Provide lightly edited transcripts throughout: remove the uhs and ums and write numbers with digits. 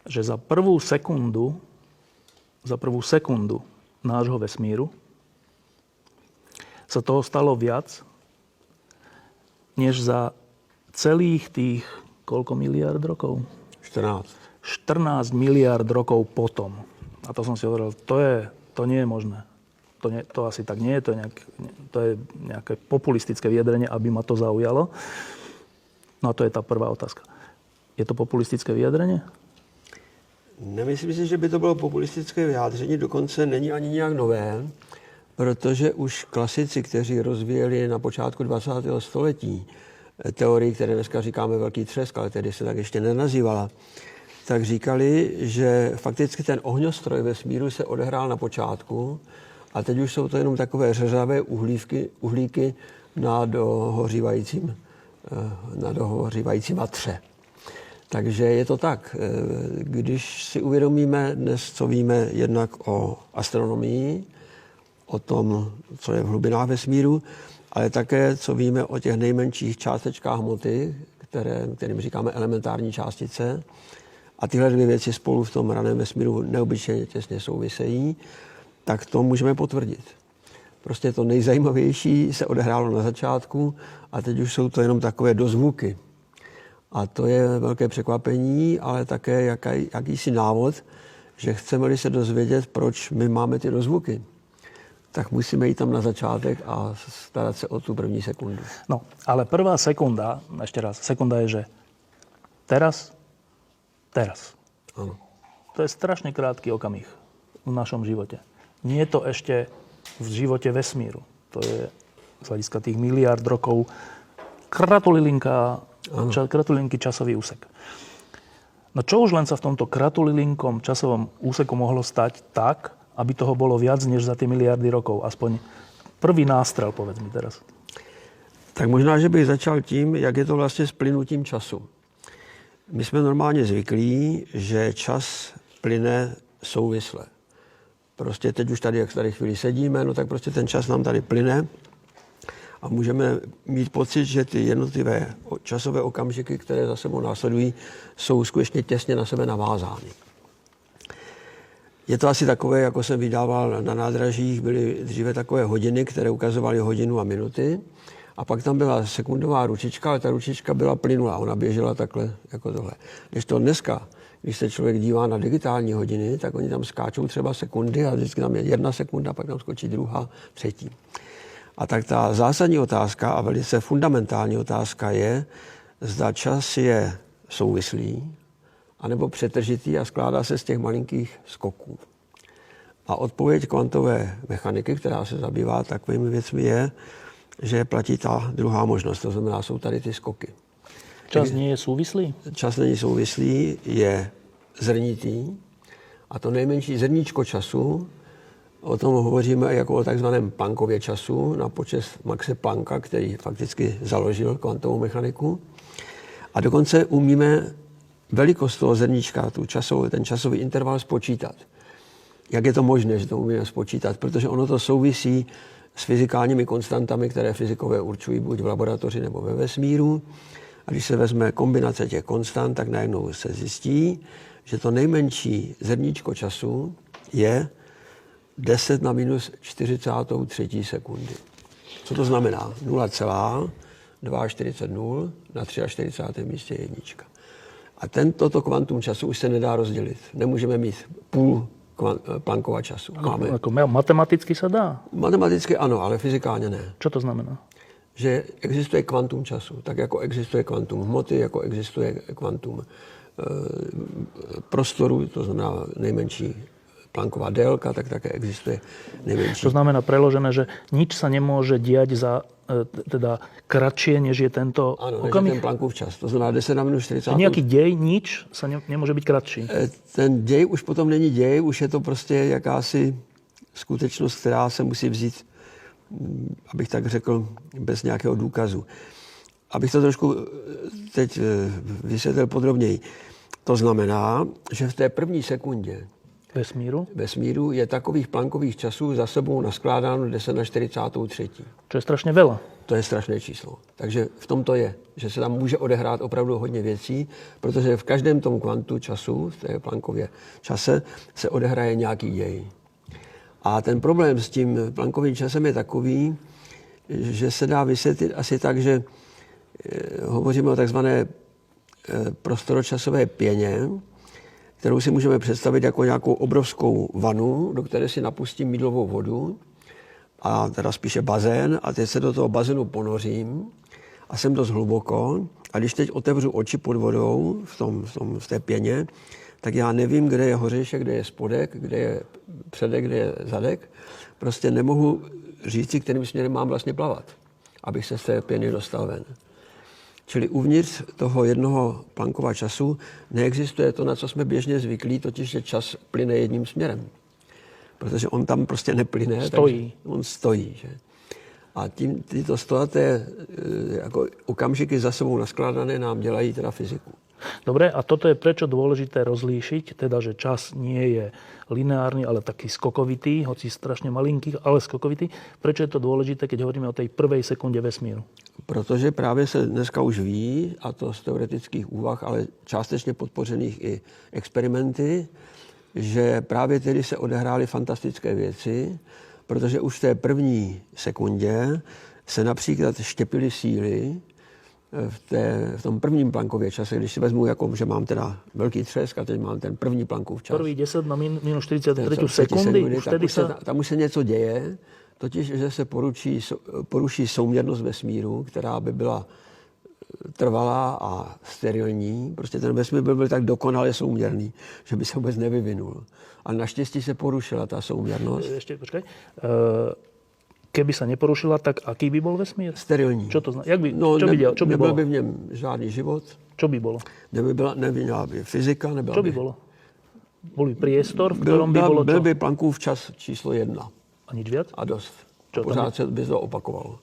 že za prvú sekundu nášho vesmíru sa toho stalo viac, než za celých tých, koľko miliárd rokov? 14 miliárd rokov potom. A to som si hovoril, to nie je možné. To asi tak nie je, to je nejaké populistické vyjadrenie, aby ma to zaujalo. No a to je tá prvá otázka. Je to populistické vyjadrenie? Nemyslím si, že by to bylo populistické vyjádření, dokonce není ani nějak nové, protože už klasici, kteří rozvíjeli na počátku 20. století teorii, které dneska říkáme velký třesk, ale tedy se tak ještě nenazývala, tak říkali, že fakticky ten ohňostroj vesmíru se odehrál na počátku a teď už jsou to jenom takové řeřavé uhlíky na dohořívající matře. Takže je to tak. Když si uvědomíme dnes, co víme jednak o astronomii, o tom, co je v hlubinách vesmíru, ale také, co víme o těch nejmenších částečkách hmoty, kterým říkáme elementární částice, a tyhle dvě věci spolu v tom raném vesmíru neobyčejně těsně souvisejí, tak to můžeme potvrdit. Prostě to nejzajímavější se odehrálo na začátku a teď už jsou to jenom takové dozvuky. A to je velké překvapení, ale také jakýsi návod, že chceme-li se dozvědět, proč my máme ty dozvuky, tak musíme jít tam na začátek a starat se o tu první sekundu. No, ale prvá sekunda, ešte raz, sekunda je, že teraz. Ano. To je strašne krátky okamih v našom živote. Nie je to ešte v živote vesmíru. To je z hľadiska tých miliárd rokov kratulinký časový úsek. No čo už len sa v tomto kratulilinkom časovom úseku mohlo stať tak, aby toho bolo viac než za tie miliardy rokov? Aspoň prvý nástrel, povedz mi teraz. Tak možná, že bych začal tím, jak je to vlastně s plynutím času. My jsme normálně zvyklí, že čas plyne souvisle. Prostě teď už tady, jak tady chvíli sedíme, no tak prostě ten čas nám tady plyne a můžeme mít pocit, že ty jednotlivé časové okamžiky, které za sebou následují, jsou skutečně těsně na sebe navázány. Je to asi takové, jako jsem vydával na nádražích, byly dříve takové hodiny, které ukazovaly hodinu a minuty. A pak tam byla sekundová ručička, ale ta ručička byla plynulá, ona běžela takhle, jako tohle. Když to dneska, když se člověk dívá na digitální hodiny, tak oni tam skáčou třeba sekundy a vždycky tam je 1 sekunda, pak tam skočí 2., 3. A tak ta zásadní otázka a velice fundamentální otázka je, zda čas je souvislý, anebo přetržitý a skládá se z těch malinkých skoků. A odpověď kvantové mechaniky, která se zabývá takovými věcmi, je, že platí ta druhá možnost, to znamená, jsou tady ty skoky. Čas nie je súvislý? Čas není souvislý, je zrnitý a to nejmenší zrníčko času, o tom hovoříme jako o takzvaném Planckově času na počest Maxe Plancka, který fakticky založil kvantovou mechaniku. A dokonce umíme velikost toho zrníčka, ten časový interval spočítat. Jak je to možné, že to umíme spočítat? Protože ono to souvisí s fyzikálními konstantami, které fyzikové určují buď v laboratoři nebo ve vesmíru. A když se vezme kombinace těch konstant, tak najednou se zjistí, že to nejmenší zrníčko času je 10 na minus 43 sekundy. Co to znamená? 0,240 na 43. místě jednička. A toto kvantum času už se nedá rozdělit. Nemůžeme mít půl Planckova času. Ako matematicky sa dá? Matematicky ano, ale fyzikálně ne. Čo to znamená? Že existuje kvantum času, tak jako existuje kvantum hmoty, jako existuje kvantum prostoru, to znamená nejmenší Plancková délka, tak také existuje nejmenší. To znamená preložené, že nič sa nemôže diať za teda kratšie, než je tento okamih? Ano, než je ten Planckův čas. To znamená 10 na minus 40. Nejaký dej, nič sa nemôže byť kratší? Ten děj už potom není děj, už je to prostě jakási skutečnost, která se musí vzít, abych tak řekl, bez nějakého důkazu. Abych to trošku teď vysvětlil podrobněji. To znamená, že v té první sekundě vesmíru je takových Planckových časů za sebou naskládáno 10 na 43. Čo je strašne veľa. To je strašné číslo. Takže v tom to je, že se tam může odehrát opravdu hodně věcí, protože v každém tom kvantu času, v té Planckově čase, se odehraje nějaký děj. A ten problém s tím Planckovým časem je takový, že se dá vysvětlit asi tak, že hovoříme o takzvané prostoročasové pěně, kterou si můžeme představit jako nějakou obrovskou vanu, do které si napustím mýdlovou vodu, a teda spíše bazén, a teď se do toho bazénu ponořím a jsem dost hluboko. A když teď otevřu oči pod vodou v té pěně, tak já nevím, kde je hořejšek, kde je spodek, kde je předek, kde je zadek. Prostě nemohu říci, kterým směrem mám vlastně plavat, abych se z té pěny dostal ven. Čili uvnitř toho jednoho Planckova času neexistuje to, na co jsme běžně zvyklí, totiž že čas plyne jedním směrem. Protože on tam prostě neplyne. Stojí. On stojí. Že? A tyto stojaté jako okamžiky za sebou naskládané nám dělají teda fyziku. Dobre, a toto je prečo dôležité rozlíšiť, teda, že čas nie je lineárny, ale taký skokovitý, hoci strašne malinký, ale skokovitý. Prečo je to dôležité, keď hovoríme o tej prvej sekunde vesmíru? Protože právě se dneska už ví, a to z teoretických úvah, ale částečně podpořených i experimenty, že právě tedy se odehrály fantastické věci, protože už v té první sekundě se například štěpily síly v tom prvním Planckově čase, když si vezmu, jako, že mám teda velký třesk a teď mám ten první Planckův čas. Prvý 10 na minus 43 sekundy, už tedy tam už se něco děje, totiž, že se poruší souměrnost vesmíru, která by byla trvalá a sterilní. Prostě ten vesmír byl tak dokonale souměrný, že by se vůbec nevyvinul. A naštěstí se porušila ta souměrnost. Ešte, počkaj. Keby sa neporušila, tak aký by bol vesmír? Sterilní. Čo to znamená? Čo by nebyl bolo? by v něm žádný život. Čo by bolo? Nebyla by fyzika. Čo by bolo? Bol by priestor, v ktorom by bolo čo? Byl by Planckův čas číslo 1. A nič viac? A dost. Čo, pořád se by to opakovalo.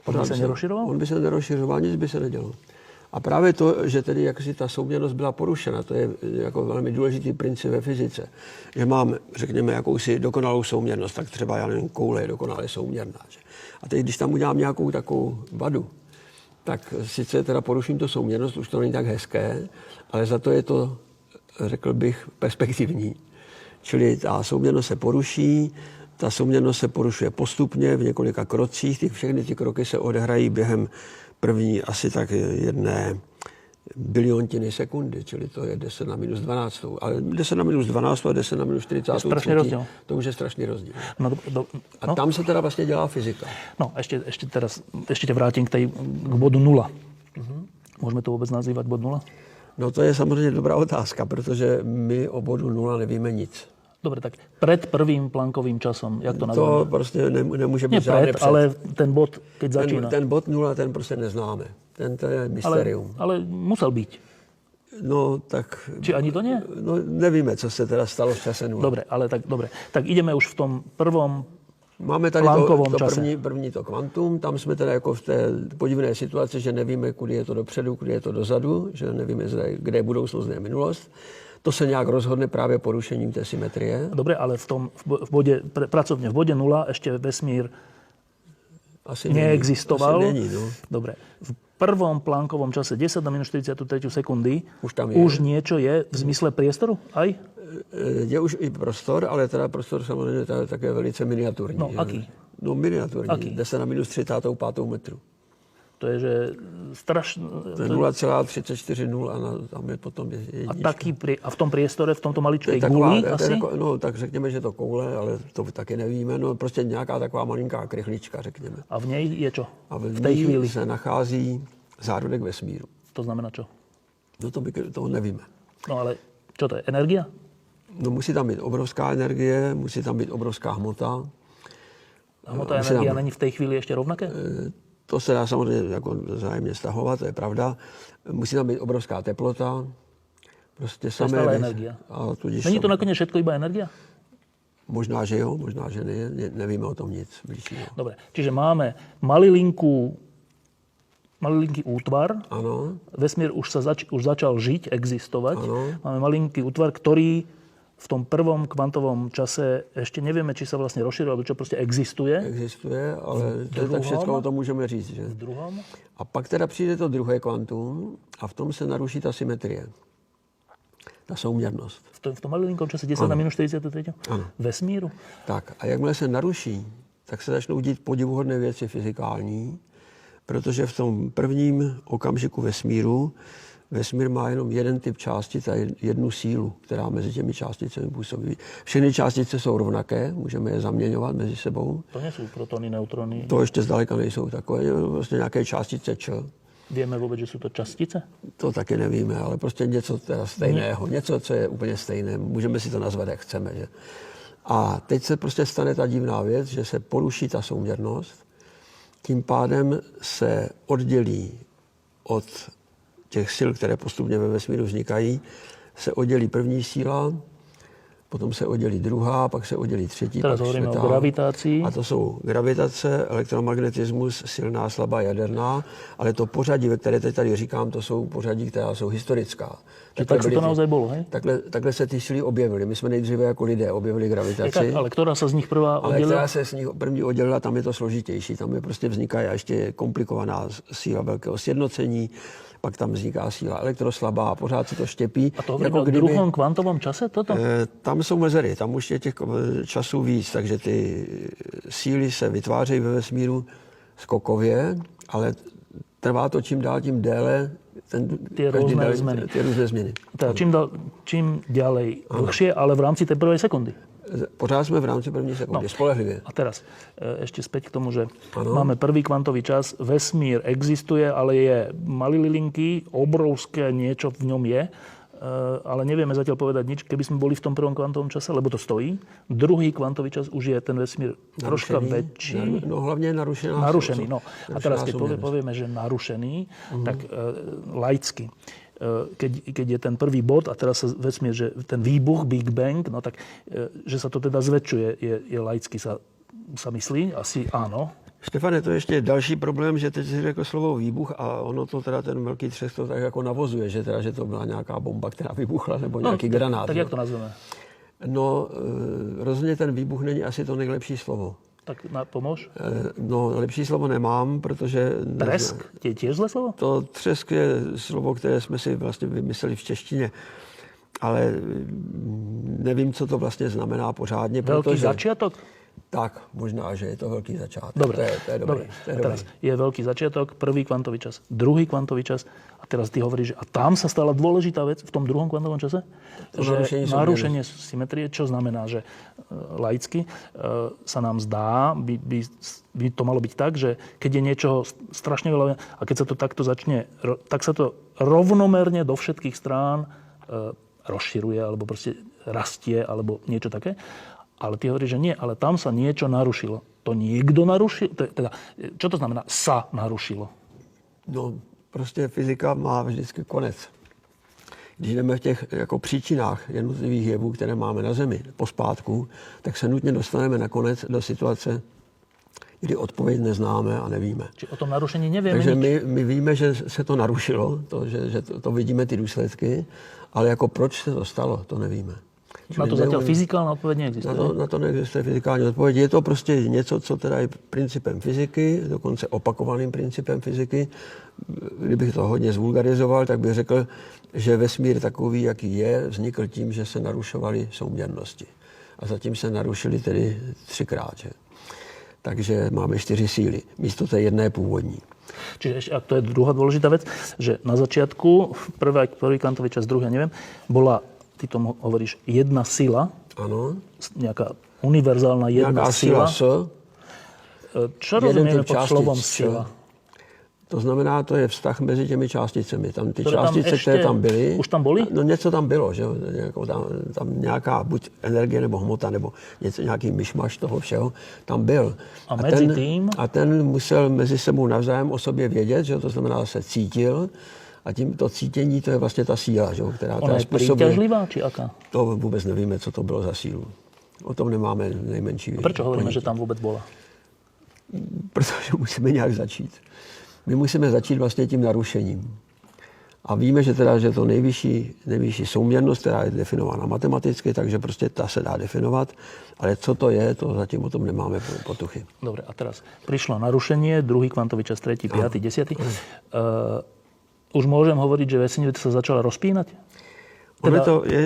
On by se nerozširoval? On by se nerozširoval, nic by se nedělo. A právě to, že tedy jaksi ta souměrnost byla porušena, to je jako velmi důležitý princip ve fyzice. Že mám, řekněme, jakousi dokonalou souměrnost, tak třeba, já nevím, koule je dokonale souměrná. Že? A teď, když tam udělám nějakou takovou vadu, tak sice teda poruším tu souměrnost, už to není tak hezké, ale za to je to, řekl bych, perspektivní. Čili ta souměrnost se poruší, ta souměrnost se porušuje postupně v několika krocích. Všechny ty kroky se odehrají během první asi tak 1 biliontiny sekundy, čili to je 10 na minus 12. Ale 10 na minus 12 a 10 na minus 40. Je strašný rozdíl. To už je strašný rozdíl. No. A tam se teda vlastně dělá fyzika. No, ešte te vrátim k bodu 0. Môžeme to vôbec nazývať bod 0? No to je samozřejmě dobrá otázka, protože my o bodu 0 nevíme nic. Dobre, tak pred prvým Planckovým časom, jak to nazveme? To prostě nemůže být Nie žádné pred, ale ten bod, keď začína. Ten bod 0, ten prostě neznáme. To je mysterium. Ale musel byť. No tak... Či ani to nie? No nevíme, co se teda stalo v čase 0. Dobre, ale tak dobre. Tak ideme už v tom prvom Máme tady Planckovom to čase. první to kvantum, tam jsme teda jako v té podivné situaci, že nevíme, kudy je to dopředu, kudy je to dozadu, že nevíme, kde je budoucnost, kde je minulost. To se nějak rozhodne právě porušením té symetrie. Dobre, ale v bode, pracovne v bode 0 ešte vesmír Asi neexistoval. Asi není, no. Dobre. V prvom Planckovom čase 10 na minus 43 sekundy už tam je. Už niečo je v zmysle priestoru? Aj? Je už i prostor, ale teda prostor samozřejmě je také velice miniaturní. No, aký? No, miniaturní. Aký? 10 na minus 35 metru. To je, že strašné... To je 0,340 a tam je potom jednička. A v tom priestore, v tomto maličkej taková, guli asi? No, tak řekněme, že to koule, ale to taky nevíme. No, prostě nějaká taková malinká krychlička, řekněme. A v nej je čo? A v tej chvíli se nachází zárodek vesmíru. To znamená čo? No to nevíme. No ale čo to je? Energia? No musí tam být obrovská energie, musí tam být obrovská hmota. Hmota a energia není v tej chvíli ešte rovnaké? To se dá samozřejmě jako vzájemně stahovat, to je pravda. Musí tam být obrovská teplota. Prostě to je stále energia. Není to nakoniec všetko iba energia? Možná, že jo, možná, že ne. Nevíme o tom nic bližšího. Dobre, čiže máme malilinký útvar. Ano. Vesmír už začal žiť, existovať. Ano. Máme malinký útvar, ktorý v tom prvom kvantovom čase ešte nevieme, či sa vlastne rozšíril, alebo čo proste existuje. Existuje, ale tak všetko o tom můžeme říct. Že? V druhom. A pak teda přijde to druhé kvantum a v tom se naruší ta symetrie. Ta souměrnost. V tom malilinkom čase 10 na minus 43. Ano. Vesmíru. Tak a jakmile se naruší, tak se začnou dít podivuhodné věci fyzikální, protože v tom prvním okamžiku vesmír má jenom jeden typ částic a jednu sílu, která mezi těmi částicemi působí. Všechny částice jsou rovnaké, můžeme je zaměňovat mezi sebou. To nie sú protony, neutrony. To ještě zdaleka nejsou takové, vlastně nějaké částice Č. Vieme vôbec, že sú to častice? To taky nevíme, ale prostě něco teda stejného, něco, co je úplně stejné. Můžeme si to nazvat, jak chceme. Že? A teď se prostě stane ta divná věc, že se poruší ta souměrnost, tím pádem se oddělí od těch sil, které postupně ve vesmíru vznikají, se oddělí první síla, potom se oddělí druhá, pak se oddělí třetí, Teraz pak hovoríme čtvrtá. o gravitácii. A to jsou gravitace, elektromagnetismus, silná, slabá, jaderná, ale to pořadí, ve které teď tady říkám, to jsou pořadí, která jsou historická. Tak sa to naozaj bolo, hej? Takhle se ty síly objevily. My jsme nejdříve jako lidé objevili gravitaci. Ale ktorá sa z nich prvá Ale oddelila? která se z nich první oddělila, tam je to složitější. Tam je prostě vzniká ještě komplikovaná síla velkého sjednocení, pak tam vzniká síla elektroslabá a pořád se to štěpí. A to hovoríme o druhom kvantovom čase toto? Tam jsou mezery, tam už je těch časů víc, takže ty síly se vytvářejí ve vesmíru skokově, ale trvá to čím dál tím déle Tie rôzne zmeny. Tie různé změny. Teda čím ďalej dlhšie, ale v rámci tej prvej sekundy. Pořád jsme v rámci první sekundy, spolehlivě. A teraz ešte späť k tomu, že máme prvý kvantový čas, vesmír existuje, ale je malilinký, obrovské niečo v ňom je, ale nevieme zatiaľ povedať nič, keby sme boli v tom prvom kvantovom čase, lebo to stojí. Druhý kvantový čas už je ten vesmír troška väčší. No hlavne narušený. No. A teraz, keď povieme, že narušený, tak laicky. Keď je ten prvý bod a teraz sa vesmír, že ten výbuch, Big Bang, no tak, že sa to teda zväčšuje, je laicky sa myslí? Asi áno. Štefane, to je ještě další problém, že teď si řekl slovo výbuch a ono to teda ten velký třesk to tak jako navozuje, že to byla nějaká bomba, která vybuchla, nebo nějaký granát. Tak jak to nazveme? No, rozhodně ten výbuch není asi to nejlepší slovo. Tak pomôž? No, lepší slovo nemám, protože... Tresk? Je tiež zlé slovo? To třesk je slovo, které jsme si vlastně vymysleli v češtině. Ale nevím, co to vlastně znamená pořádně. Velký začiatok? Tak, možná, že je to velký začátek. Dobre. To je dobrý. A teraz je veľký začiatok, prvý kvantový čas, druhý kvantový čas a teraz ty hovoríš, že a tam sa stala dôležitá vec v tom druhom kvantovom čase? Že narušenie symetrie, čo znamená, že laicky sa nám zdá, by to malo byť tak, že keď je niečoho strašne veľa a keď sa to takto začne, tak sa to rovnomerne do všetkých strán rozširuje alebo proste rastie alebo niečo také. Ale ty hovoríš, že nie, ale tam sa niečo narušilo. To niekto narušil? Teda, čo to znamená sa narušilo? No, prostě fyzika má vždycky konec. Když jdeme v těch jako příčinách jednotlivých jevů, které máme na Zemi, pospátku, tak se nutně dostaneme nakonec do situace, kdy odpověď neznáme a nevíme. Či o tom narušení nevieme Takže nič? my víme, že se to narušilo, že to vidíme ty důsledky, ale jako proč se to stalo, to nevíme. Na to zatiaľ fyzikálna odpoveď neexistuje? Na to neexistuje fyzikální odpověď. Je to prostě něco, co teda je principem fyziky, dokonce opakovaným principem fyziky. Kdybych to hodně zvulgarizoval, tak bych řekl, že vesmír takový, jaký je, vznikl tím, že se narušovaly souměrnosti. A zatím se narušily tedy 3krát. Že? Takže máme 4 síly, místo té jedné původní. Čiže a to je druhá dôležitá vec, že na začiatku, prvý kvantový čas, druhý, neviem, bola, ty tomu hovoríš, jedna sila, ano. Nejaká univerzálna jedna nějaká sila. S. Čo rozumieme pod slovom sila? To znamená, to je vztah mezi těmi částicemi. Tam ty Které tam částice, ještě, které tam byly... Už tam byly? No něco tam bylo, že? Tam nějaká buď energie nebo hmota, nebo nějaký myšmaš toho všeho tam byl. A mezi tím? A ten musel mezi sebou navzájem o sobě vědět, že? To znamená, se cítil. A to cítění, to je vlastně ta síla, že? Která ona je príťažlivá, či aká? To vůbec nevíme, co to bylo za sílu. O tom nemáme nejmenší A prečo hovoríme, ponětí. že tam vůbec bola? Protože musíme nějak začít. My musíme začít vlastně tím narušením. A víme, že to nejvyšší souměrnost, která je definována matematicky, takže prostě ta se dá definovat, ale co to je, to zatím o tom nemáme potuchy. Dobre, a teraz prišlo narušenie, druhý kvantový čas, tretí, piatý, desiatý. Už môžem hovoriť, že vesmír sa začal rozpínať?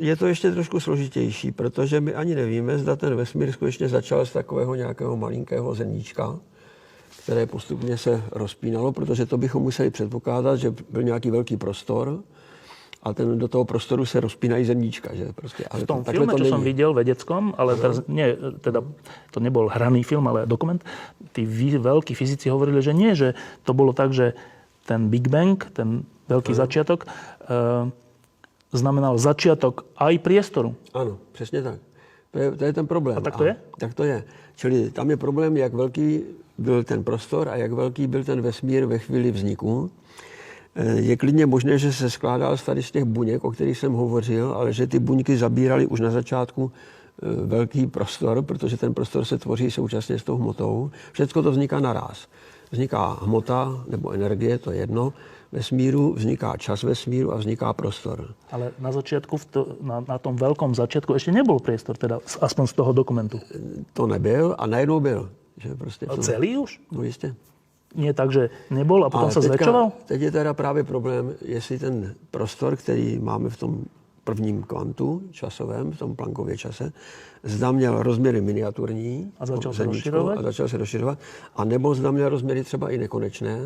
Je to ještě trošku složitější, protože my ani nevíme, zda ten vesmír skutečně začal z takového nějakého malinkého zrníčka, které postupně se rozpínalo, protože to bychom museli předpokládat, že byl nějaký velký prostor a do toho prostoru se rozpínají zrníčka. Že prostě, ale v tom filme, čo som videl vedeckom, ale to nebol hraný film, ale dokument, tí veľkí fyzici hovorili, že nie, že to bolo tak, že ten Big Bang, ten veľký začiatok, znamenal začiatok aj priestoru. Ano, přesně tak. To je ten problém. A tak to je? Tak to je. Čili tam je problém, jak velký byl ten prostor a jak velký byl ten vesmír ve chvíli vzniku. Je klidně možné, že se skládal tady z těch buněk, o kterých jsem hovořil, ale že ty buňky zabíraly už na začátku velký prostor, protože ten prostor se tvoří současně s tou hmotou. Všecko to vzniká naráz. Vzniká hmota nebo energie, to je jedno, vesmíru, vzniká čas vesmíru a vzniká prostor. Ale na začiatku, na tom veľkom začiatku ešte nebol priestor, teda aspoň z toho dokumentu. To nebyl a najednou byl. Že prostě celý už? No jistě. Nie tak, že nebol a potom sa zväčšoval? Teď je teda právě problém, jestli ten prostor, který máme v tom prvním kvantu časovém, v tom Planckově čase, zda měl rozměry miniaturní. A začal se rozšiřovat? A začal se rozšiřovat. A nebo zda měl rozměry třeba i nekonečné.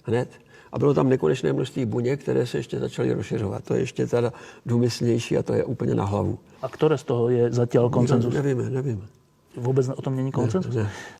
Hned. A bylo tam nekonečné množství buněk, které se ještě začaly rozšiřovat. To je ještě teda důmyslnější a to je úplně na hlavu. A ktoré z toho je zatiaľ konsenzus? Nevíme. Vôbec o tom není konsenzus? Ne.